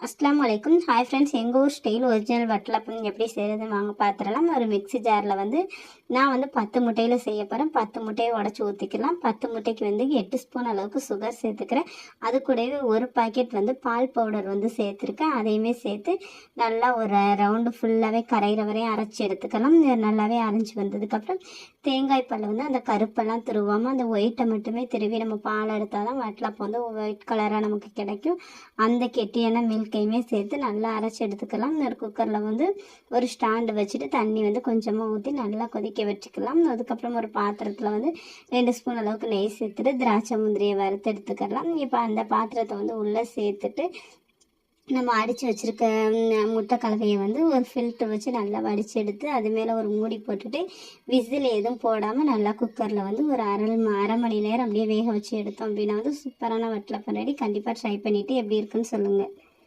அஸ்ஸலாமு அலைக்கும். Hi friends, எங்கள் ஊர் ஸ்டைல் ஒரிஜினல் வட்டலப்பம் எப்படி செய்கிறது வாங்க பார்த்துடலாம். ஒரு மிக்ஸி ஜாரில் நான் 10 முட்டையில் செய்ய போகிறேன். 10 முட்டையை உடச்சி ஊற்றிக்கலாம். 10 முட்டைக்கு 8 ஸ்பூன் அளவுக்கு சுகர் சேர்த்துக்கிறேன். அது கூடவே ஒரு பாக்கெட் பால் பவுடர் சேர்த்துருக்கேன். அதையுமே சேர்த்து நல்லா ஒரு ரவுண்டு ஃபுல்லாகவே கரைகிற வரையும் அரைச்சி எடுத்துக்கலாம். நல்லாவே அரைஞ்சி வந்ததுக்கப்புறம் தேங்காய் பால் அந்த கருப்பெல்லாம் திருவாமல் அந்த ஒயிட்டை மட்டுமே திருவி நம்ம பால் எடுத்தால் தான் வட்டலப்பம் ஒயிட் கலராக நமக்கு கிடைக்கும். அந்த கெட்டியான மில்கையுமே சேர்த்து நல்லா அரைச்சி எடுத்துக்கலாம். ஒரு குக்கரில் ஒரு ஸ்டாண்டு வச்சுட்டு தண்ணி கொஞ்சமாக ஊற்றி நல்லா கொதிக்க வச்சுக்கலாம். அதுக்கப்புறம் ஒரு பாத்திரத்தில் 2 ஸ்பூன் அளவுக்கு நெய் சேர்த்துட்டு திராட்சை முந்திரியை வறுத்து எடுத்துக்கலாம். இப்போ அந்த பாத்திரத்தை உள்ளே சேர்த்துட்டு நம்ம அடித்து வச்சுருக்க முட்டை கலவையை ஒரு ஃபில்ட்ரு வச்சு நல்லா வடித்து எடுத்து அது மேலே ஒரு மூடி போட்டுட்டு விசில் எதுவும் போடாமல் நல்லா குக்கரில் ஒரு அரை மணி நேரம் அப்படியே வேக வச்சு எடுத்தோம் அப்படின்னா சூப்பரான வட்டலப்பம் ரெடி. கண்டிப்பாக ட்ரை பண்ணிவிட்டு எப்படி இருக்குன்னு சொல்லுங்கள்.